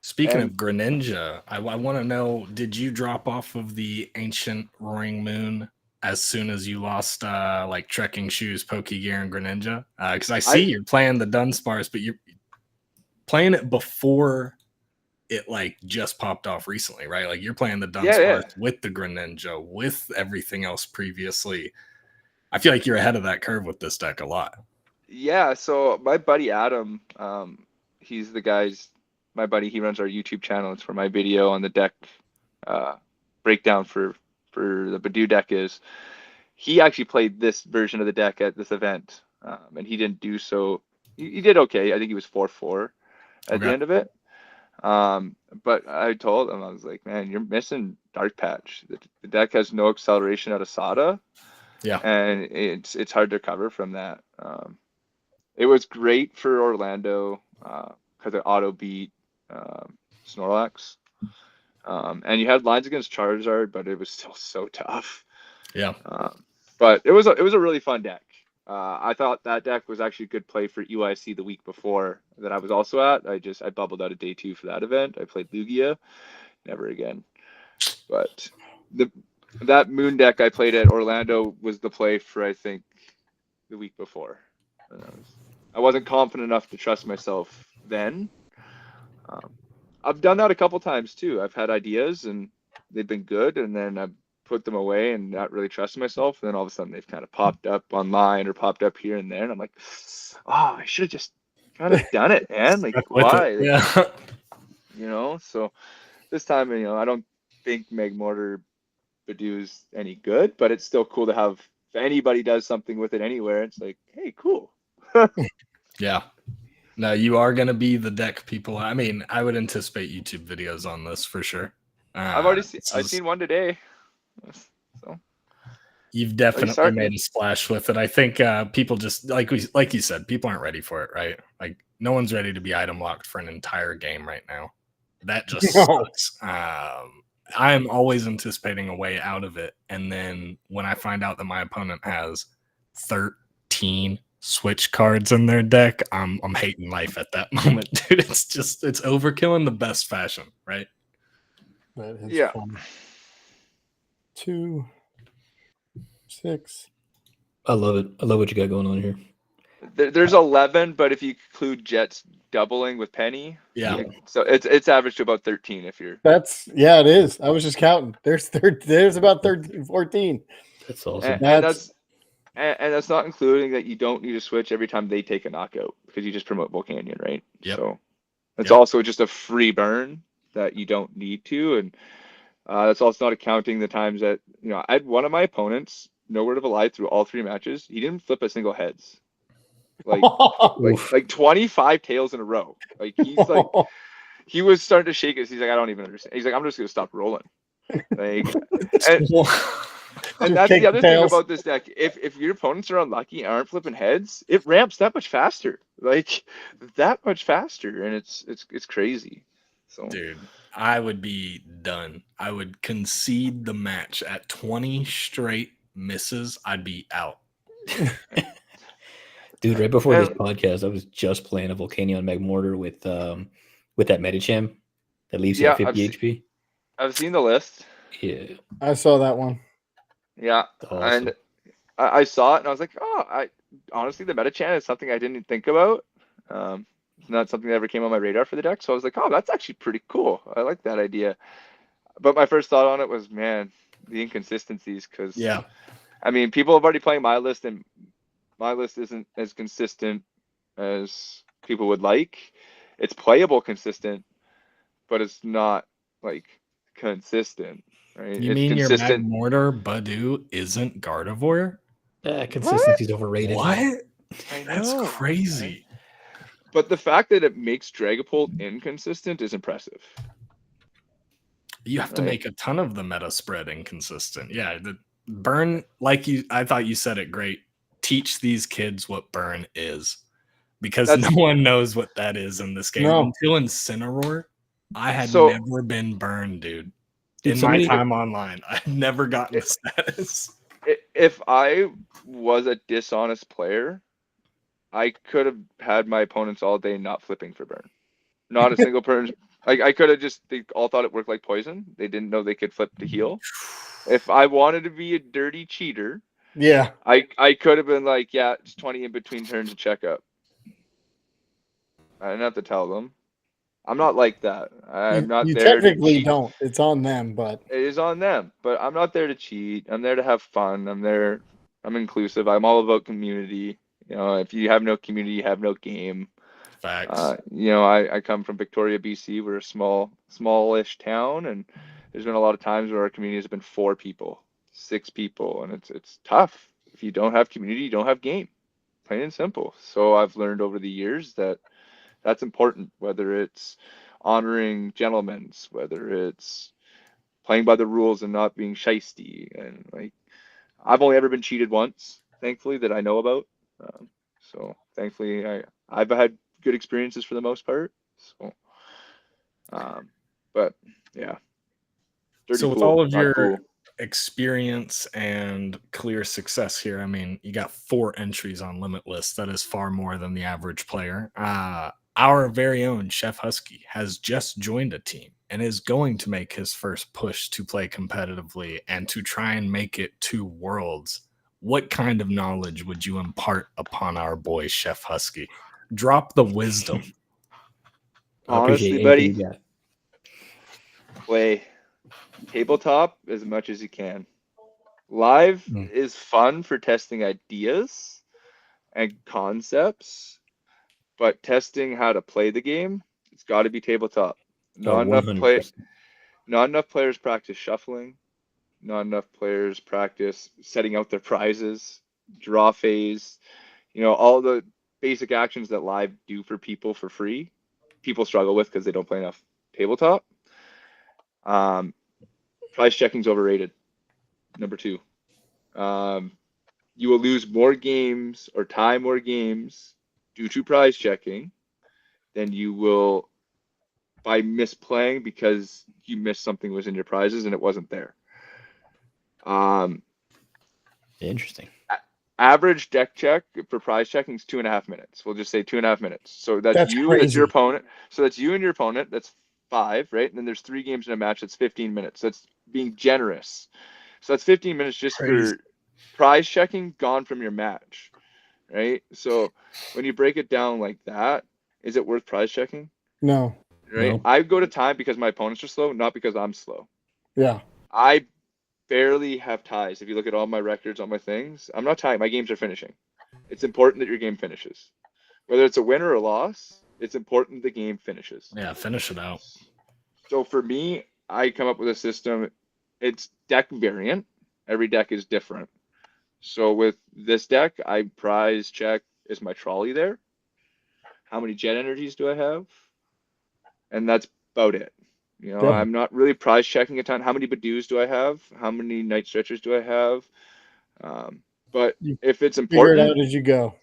Speaking of Greninja, I want to know, did you drop off of the Ancient Roaring Moon as soon as you lost like Trekking Shoes, Pokegear, and Greninja? Because I see you're playing the Dunsparce, but you're playing it before it like just popped off recently, right? Like you're playing the Dunsparce with the Greninja, with everything else previously. I feel like you're ahead of that curve with this deck a lot. Yeah, so my buddy Adam, he's my buddy, he runs our YouTube channel. It's where my video on the deck breakdown for the Badoo deck is. He actually played this version of the deck at this event, and he didn't do so. He did okay. I think he was 4-4 at the end of it. But I told him, I was like, man, you're missing Dark Patch. The deck has no acceleration out of Sada. Yeah. And it's hard to recover from that. It was great for Orlando because it auto beat Snorlax. And you had lines against Charizard, but it was still so tough. Yeah. But it was a really fun deck. I thought that deck was actually a good play for UIC the week before that I was also at. I bubbled out of day 2 for that event. I played Lugia, never again. But that Moon deck I played at Orlando was the play for, I think, the week before. I wasn't confident enough to trust myself then. I've done that a couple times too. I've had ideas and they've been good, and then I've put them away and not really trusted myself. And then all of a sudden they've kind of popped up online or popped up here and there. And I'm like, oh, I should have just kind of done it, man. Like, why? Yeah. So this time, I don't think Magmortar Badoo's any good, but it's still cool to have. If anybody does something with it anywhere, it's like, hey, cool. Yeah. No, you are going to be the deck people. I mean, I would anticipate YouTube videos on this for sure. I've seen one today. So you've definitely made a splash with it. I think people just like you said, people aren't ready for it, right? Like no one's ready to be item locked for an entire game right now. That just sucks. I'm always anticipating a way out of it, and then when I find out that my opponent has 13 Switch cards in their deck, I'm hating life at that moment, dude. It's overkill in the best fashion, right? Yeah. 2, 6. I love it. I love what you got going on here. There's 11, but if you include Jets doubling with Penny, so it's averaged to about 13 if you're. It is. I was just counting. There's about 13, 14. That's awesome. And that's not including that you don't need to switch every time they take a knockout, because you just promote Volcanion, right? Yep. So it's also just a free burn that you don't need to, and that's also not accounting the times that I had one of my opponents, no word of a lie, through all 3 matches, he didn't flip a single heads. Like 25 tails in a row. Like he was starting to shake it. He's like, I don't even understand. He's like, I'm just gonna stop rolling. Like, and that's the other thing about this deck. If your opponents are unlucky and aren't flipping heads, it ramps that much faster. Like that much faster, and it's crazy. So, dude, I would be done. I would concede the match at 20 straight misses. I'd be out. Dude, right before this podcast, I was just playing a Volcanion Magmortar with that Medicham that leaves you at 50 HP. I've seen the list. Yeah, I saw that one. Yeah, awesome. And I saw it and I was like, honestly, the Medicham is something I didn't think about. It's not something that ever came on my radar for the deck. So I was like, oh, that's actually pretty cool. I like that idea. But my first thought on it was, man, the inconsistencies. Because Yeah. I mean, people have already playing my list, and my list isn't as consistent as people would like. It's playable consistent, but it's not like consistent, right? You It's mean your consistent. Magmortar Badoo isn't Gardevoir? Consistency's overrated. What? I That's know, crazy. but the fact that it makes Dragapult inconsistent is impressive. You have to Right. make a ton of the meta spread inconsistent. Yeah, the burn, like I thought you said it great. Teach these kids what burn is, because That's- no one knows what that is in this game. No. Until Incineroar, I had So- never been burned, dude. Dude, In my somebody- time online, I've never gotten the status. If I was a dishonest player, I could have had my opponents all day not flipping for burn. Not a single burn. I could have they all thought it worked like poison. They didn't know they could flip to heal. If I wanted to be a dirty cheater, Yeah. I could have been like, yeah, it's 20 in between turns to check up. I didn't have to tell them. I'm not like that. I'm not You there to technically cheat. don't. It's on them, but It is on them, but I'm not there to cheat. I'm there to have fun. I'm inclusive. I'm all about community. You know, if you have no community, you have no game. Facts. You know, I come from Victoria, BC. We're a smallish town, and there's been a lot of times where our community has been 4 people, 6 people, and it's tough. If you don't have community, you don't have game. Plain and simple. So I've learned over the years that that's important, whether it's honoring gentlemen's, whether it's playing by the rules and not being shisty. And like, I've only ever been cheated once, thankfully, that I know about. So thankfully, I've had good experiences for the most part. So, but yeah. Dirty So with pool, all of not your cool. experience and clear success here, I mean, you got 4 entries on Limitless. That is far more than the average player. Our very own Chef Husky has just joined a team and is going to make his first push to play competitively and to try and make it to Worlds. What kind of knowledge would you impart upon our boy Chef Husky? Drop the wisdom. I appreciate Honestly, anything buddy, you got. play tabletop as much as you can. Live is fun for testing ideas and concepts, but testing how to play the game, it's got to be tabletop. Oh, Not enough 100%. not enough players practice shuffling. Not enough players practice setting out their prizes, draw phase, you know, all the basic actions that live do for people for free. People struggle with because they don't play enough tabletop. Prize checking's overrated. Number 2. You will lose more games or tie more games due to prize checking than you will by misplaying because you missed something was in your prizes and it wasn't there. Interesting. Average deck check for prize checking is 2.5 minutes. We'll just say 2.5 minutes. So that's you, crazy. that's your opponent. So that's you and your opponent. That's 5, right? And then there's 3 games in a match. That's 15 minutes. That's being generous. So that's 15 minutes just Crazy. for prize checking gone from your match, right? So when you break it down like that, is it worth prize checking? no. Right? No. I go to time because my opponents are slow, not because I'm slow. Yeah. I barely have ties. If you look at all my records, all my things, I'm not tying. My games are finishing. It's important that your game finishes. Whether it's a win or a loss, it's important the game finishes. Yeah, finish it out. So for me, I come up with a system. It's deck variant. Every deck is different. So with this deck, I prize check, is my trolley there? How many jet energies do I have? And that's about it. You know, Yep. I'm not really prize checking a ton. How many Badoos do I have? How many night stretchers do I have? But You if it's Figure it out important, as you go.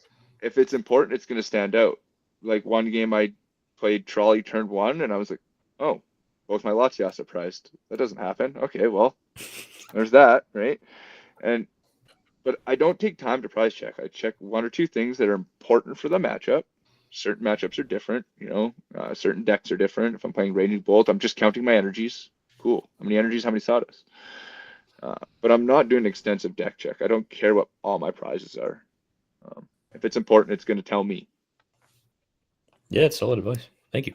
if it's important, it's going to stand out. Like one game I played trolley turn 1 and I was like, oh, both my Latias are prized. That doesn't happen. Okay, well, there's that, right? But I don't take time to prize check. I check 1 or 2 things that are important for the matchup. Certain matchups are different, you know, certain decks are different. If I'm playing Raging Bolt, I'm just counting my energies. Cool. How many energies, how many sawdust? But I'm not doing extensive deck check. I don't care what all my prizes are. If it's important, it's going to tell me. Yeah, it's solid advice. Thank you.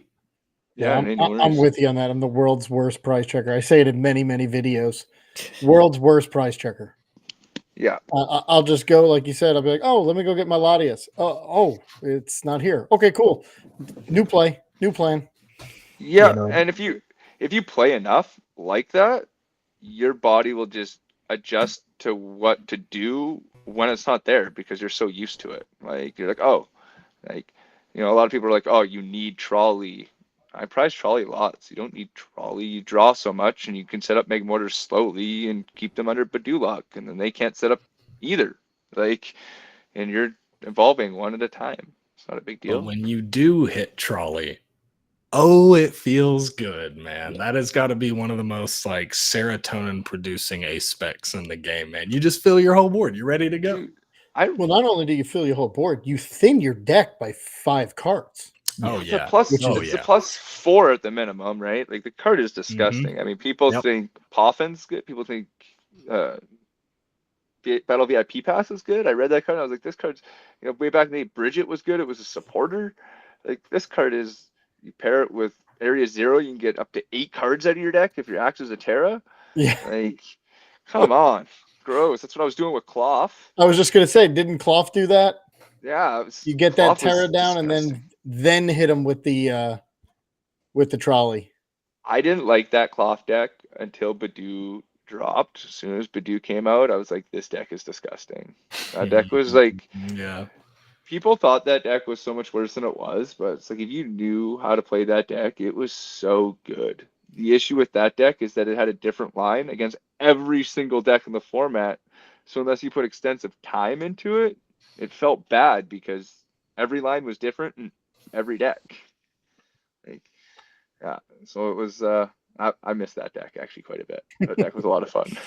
Yeah, I'm with you on that. I'm the world's worst price checker. I say it in many, many videos. World's worst price checker. Yeah. I'll just go, like you said, I'll be like, oh, let me go get my Latias. Oh, it's not here. Okay, cool. New play, new plan. Yeah, You know. and if you play enough like that, your body will just adjust to what to do when it's not there because you're so used to it. Like you're like, oh, like a lot of people are like, oh, you need trolley. I prize trolley lots. You don't need trolley. You draw so much, and you can set up Meg Mortars slowly and keep them under Badoo lock, and then they can't set up either. Like, and you're evolving one at a time. It's not a big deal. But when you do hit trolley, oh, it feels good, man. That has got to be one of the most like serotonin producing ace specs in the game, man. You just fill your whole board. You're ready to go. Dude, well, not only do you fill your whole board, you thin your deck by 5 cards. Oh yeah, it's a +4 at the minimum, right? Like the card is disgusting. Mm-hmm. I mean, people think Poffin's good. People think Battle VIP Pass is good. I read that card and I was like, this card's way back in the day, Bridget was good. It was a supporter. Like this card is, you pair it with Area 0, you can get up to 8 cards out of your deck if your axe is a Terra. Yeah. Like, come on. Gross. That's what I was doing with Cloth. I was just gonna say, didn't Cloth do that? Yeah. You get that Terra down disgusting. And then hit him with the trolley. I didn't like that Cloth deck until Badoo dropped. As soon as Badoo came out, I was like, this deck is disgusting. That deck was like, yeah. People thought that deck was so much worse than it was, but it's like if you knew how to play that deck, it was so good. The issue with that deck is that it had a different line against every single deck in the format. So unless you put extensive time into it, it felt bad because every line was different in every deck. Like, yeah, so it was. I missed that deck actually quite a bit. That deck was a lot of fun.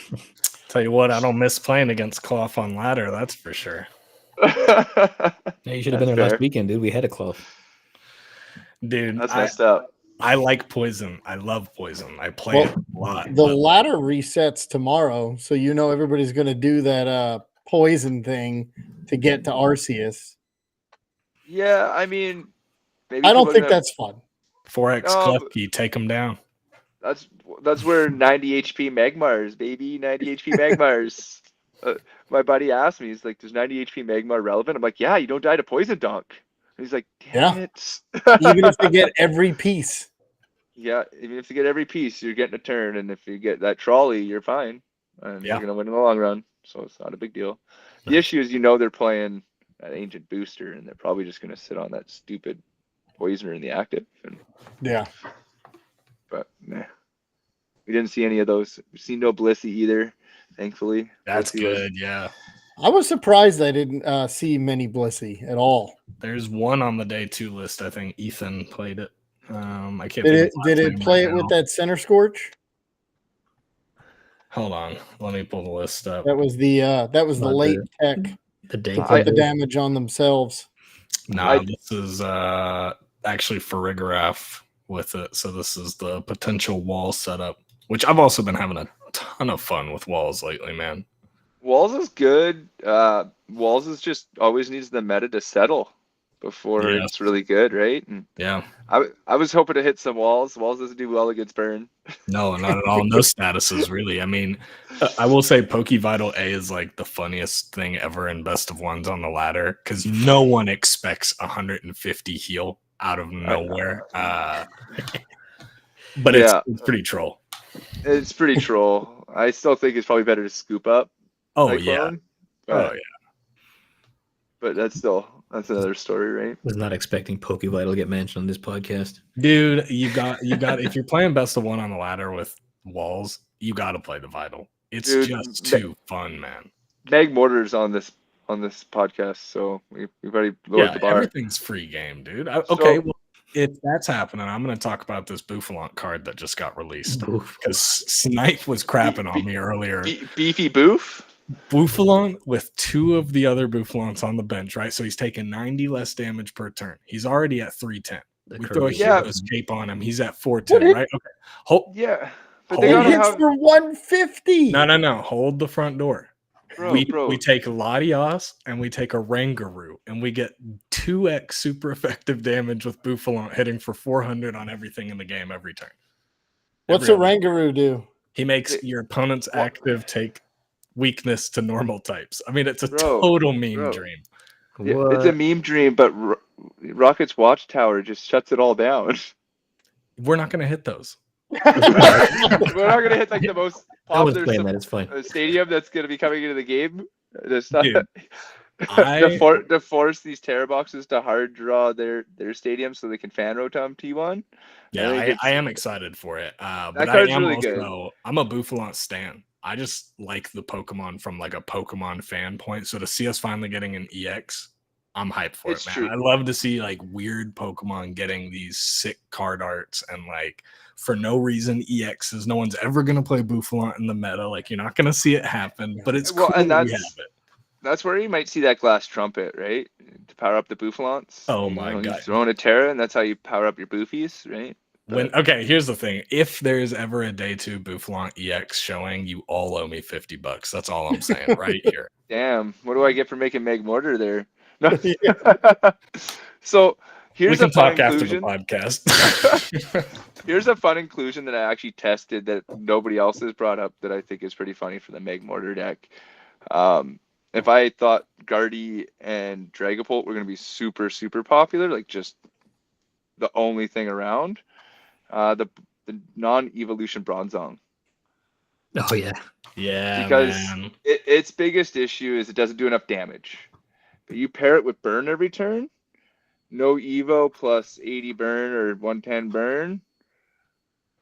Tell you what, I don't miss playing against Cloth on ladder. That's for sure. Yeah, you should have been there last weekend, dude. We had a Cloth. Dude, that's messed up. I like Poison. I love Poison. I play it a lot. The ladder resets tomorrow, so everybody's going to do that Poison thing to get to Arceus. Yeah, I mean, maybe I don't think that's fun. 4x Klefki, take him down. That's where 90 HP Magmars, baby, 90 HP Magmars. My buddy asked me, he's like, "Does 90 HP Magmar relevant?" I'm like, "Yeah, you don't die to Poison Dunk." And he's like, "Damn it!" Even if they get every piece. Yeah, even if you get every piece, you're getting a turn, and if you get that trolley, you're fine, and you're gonna win in the long run. So it's not a big deal. The issue is, they're playing an Ancient Booster, and they're probably just gonna sit on that stupid Poisoner in the active. But nah, we didn't see any of those. We've seen no Blissey either, thankfully. That's Blissey good, yeah. I was surprised I didn't see many Blissey at all. There's one on the day 2 list. I think Ethan played it. I can't. Did it play it with that Center Scorch? Hold on, let me pull the list up. That was the late tech. The day to put the damage on themselves. No, this is actually Farigiraf with it. So this is the potential wall setup, which I've also been having a ton of fun with walls lately, man. Walls is good. Walls is just always needs the meta to settle before it's really good, right? And yeah. I was hoping to hit some walls. Walls doesn't do well against burn. No, not at all. No statuses, really. I mean, I will say Pokevital A is like the funniest thing ever in Best of Ones on the ladder because no one expects 150 heal out of nowhere. But it's pretty troll. It's pretty troll. I still think it's probably better to scoop up. Oh, yeah. But that's another story, right? Was not expecting Pokevital to get mentioned on this podcast. Dude, you got if you're playing Best of One on the ladder with walls, you got to play the Vital. It's just too fun, man. Meg Mortar's on this podcast, so we've already lowered the bar. Everything's free game, dude. Well, if that's happening, I'm going to talk about this Bouffalant card that just got released because Snipe was crapping on me earlier. Beefy Boof? Bouffalant with 2 of the other Bouffalants on the bench, right? So he's taking 90 less damage per turn. He's already at 310. We throw a hero escape on him. He's at 410, right? Okay. But they gotta hits for 150. No. Hold the front door. we take Latios and we take a Rangaroo, and we get 2x super effective damage with Bouffalant hitting for 400 on everything in the game every turn. What's a Rangaroo do? He makes your opponent's active take weakness to normal types. I mean, it's a total meme dream. Yeah, it's a meme dream, but Rocket's Watchtower just shuts it all down. We're not going to hit those. We're not going to hit like the most popular stadium that's going to be coming into the game. Dude, to force these Terra boxes to hard draw their stadium so they can fan rotam T1. Yeah, I am excited for it. But that card's really good. I'm a Bouffalant stan. I just like the Pokemon from like a Pokemon fan point. So to see us finally getting an EX, I'm hyped for it, man. True. I love to see like weird Pokemon getting these sick card arts and like for no reason EXs. No one's ever gonna play Bouffalant in the meta. Like you're not gonna see it happen, but it's cool. And that's where you might see that glass trumpet, right? To power up the Bouffalants. Oh my god! You throw in a Terra, and that's how you power up your Booffies, right? Okay, here's the thing. If there's ever a day 2 Bouffalant EX showing, you all owe me $50. That's all I'm saying right here. Damn, what do I get for making Magmortar there? No. So here's a fun inclusion. After the podcast. Here's a fun inclusion that I actually tested that nobody else has brought up that I think is pretty funny for the Magmortar deck. If I thought Guardy and Dragapult were going to be super, super popular, like just the only thing around, the non-evolution Bronzong. Oh, yeah. Yeah, because its biggest issue is it doesn't do enough damage. But you pair it with burn every turn, no Evo plus 80 burn or 110 burn,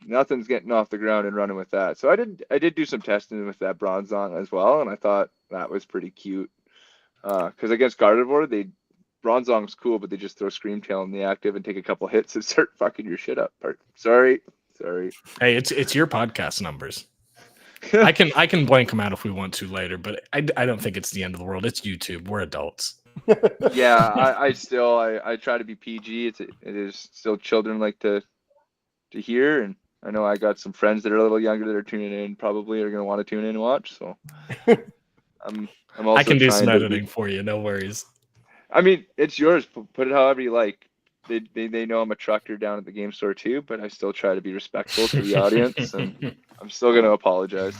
nothing's getting off the ground and running with that. So I did do some testing with that Bronzong as well, and I thought that was pretty cute. Because against Gardevoir, Bronzong's cool, but they just throw Screamtail in the active and take a couple hits and start fucking your shit up. Sorry. Hey, it's your podcast numbers. I can blank them out if we want to later, but I don't think it's the end of the world. It's YouTube. We're adults. Yeah, I try to be PG. It is still children like to hear, and I know I got some friends that are a little younger that are tuning in, probably are going to want to tune in and watch. So I'm also I can do some editing for you. No worries. I mean, it's yours. Put it however you like. They know I'm a trucker down at the game store too, but I still try to be respectful to the audience, and I'm still going to apologize.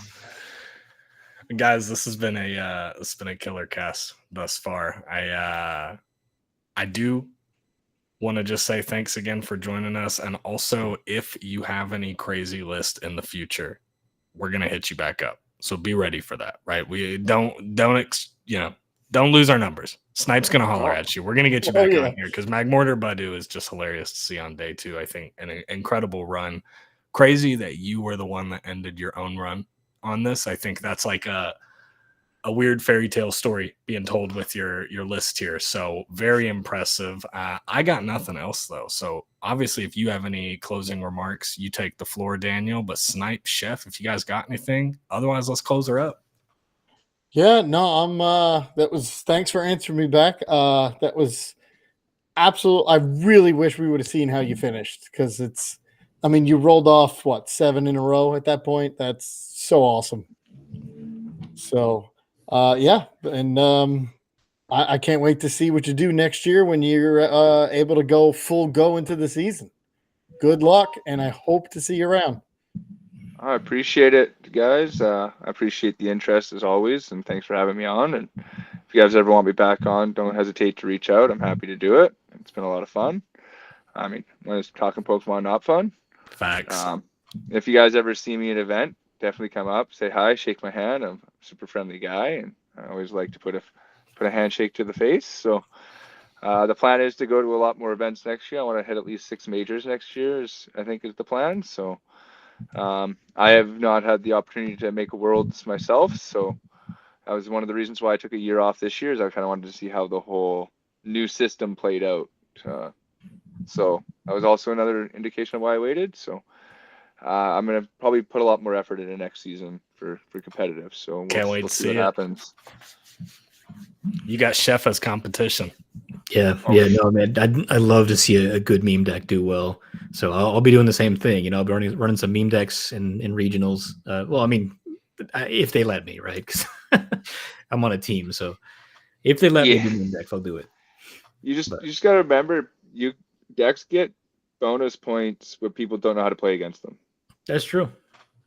Guys, this has been a killer cast thus far. I do want to just say thanks again for joining us, and also if you have any crazy list in the future, we're gonna hit you back up. So be ready for that, right? We don't lose our numbers. Snipe's gonna holler at you. We're gonna get you back on here because Magmortar Badu is just hilarious to see on day 2. I think an incredible run. Crazy that you were the one that ended your own run on this. I think that's like a weird fairy tale story being told with your list here. So very impressive. I got nothing else though. So obviously if you have any closing remarks, you take the floor, Daniel, but Snipe, Chef, if you guys got anything, otherwise let's close her up. Yeah, no, thanks for answering me back. That was absolute. I really wish we would have seen how you finished, because you rolled off 7 in a row at that point. That's so awesome. So, and I can't wait to see what you do next year when you're able to go full go into the season. Good luck, and I hope to see you around. I appreciate it, guys. I appreciate the interest as always, and thanks for having me on. And if you guys ever want me back on, don't hesitate to reach out. I'm happy to do it. It's been a lot of fun. I mean, when it's talking Pokemon, not fun. Facts. If you guys ever see me at an event, definitely come up, say hi, shake my hand. I'm a super friendly guy, and I always like to put a handshake to the face. So the plan is to go to a lot more events next year. I want to hit at least 6 majors next year, I think is the plan. So I have not had the opportunity to make a Worlds myself, so that was one of the reasons why I took a year off this year, is I kind of wanted to see how the whole new system played out. So that was also another indication of why I waited. So I'm going to probably put a lot more effort into next season for competitive. So we'll see what happens. You got Chef as competition. Yeah, no, man. I'd love to see a good meme deck do well. So I'll be doing the same thing. I'll be running some meme decks in regionals. if they let me, right? 'Cause I'm on a team, so if they let me do main decks, I'll do it. You just gotta remember, decks get bonus points when people don't know how to play against them. That's true.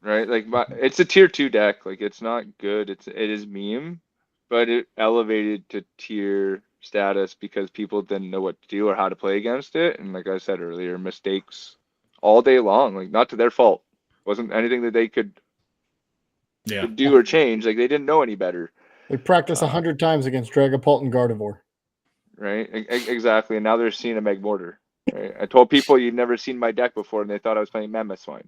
Right? Like it's a tier 2 deck. Like it's not good. It is meme, but it elevated to tier status because people didn't know what to do or how to play against it. And like I said earlier, mistakes all day long. Like not to their fault. Wasn't anything that they could do or change. Like they didn't know any better. We practiced 100 times against Dragapult and Gardevoir. Right? Exactly. And now they're seeing a Magmortar. Right? I told people you'd never seen my deck before, and they thought I was playing Mammothswine.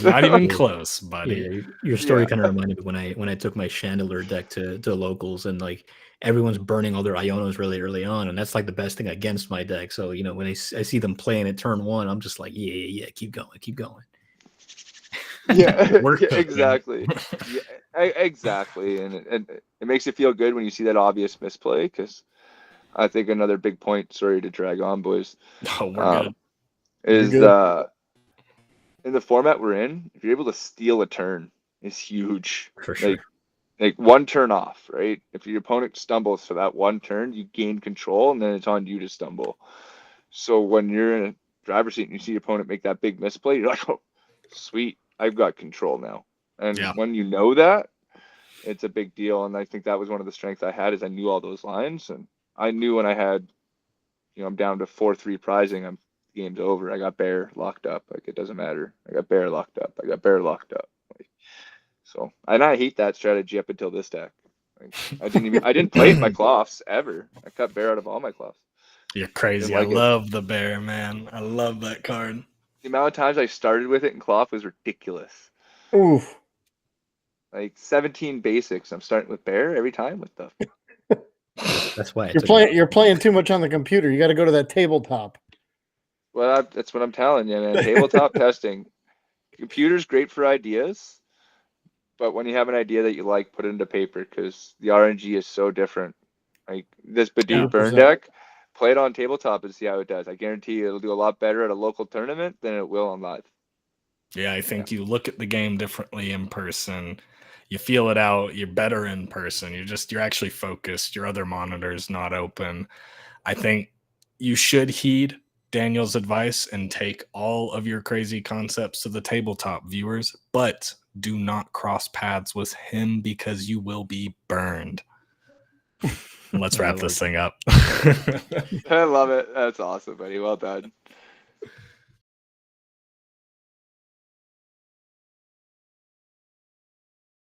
Not even close, buddy. Yeah, your story kind of reminded me when I took my Chandelure deck to locals, and like everyone's burning all their Ionos really early on, and that's like the best thing against my deck. So when I see them playing at turn 1, I'm just like, yeah, keep going. Exactly. Exactly, and it makes you feel good when you see that obvious misplay, because I think another big point. Sorry to drag on, boys. Oh, we're good. Is in the format we're in, if you're able to steal a turn, is huge. For sure. Like one turn off, right? If your opponent stumbles for that one turn, you gain control, and then it's on you to stumble. So when you're in a driver's seat and you see your opponent make that big misplay, you're like, oh, sweet, I've got control now. And when you know that, it's a big deal. And I think that was one of the strengths I had, is I knew all those lines, and I knew when I had, I'm down to 4-3 prizing, game's over. I got bear locked up. Like it doesn't matter. I got bear locked up. So, and I hate that strategy up until this deck. Like, I didn't play it my cloths ever. I cut bear out of all my cloths. You're crazy. I love the bear, man. I love that card. The amount of times I started with it in cloth was ridiculous. Oof. Like 17 basics. I'm starting with bear every time. What the? That's why you're playing too much on the computer. You got to go to that tabletop. Well, that's what I'm telling you, man. Tabletop testing. Computer's great for ideas, but when you have an idea that you like, put it into paper, because the RNG is so different. Like this Badoo burn deck, play it on tabletop and see how it does. I guarantee you it'll do a lot better at a local tournament than it will on live. Yeah, I think you look at the game differently in person. You feel it out. You're better in person. You're actually focused. Your other monitor's not open. I think you should heed Daniel's advice and take all of your crazy concepts to the tabletop, viewers, but do not cross paths with him because you will be burned. Let's wrap this thing up. I love it. That's awesome, buddy. Well done.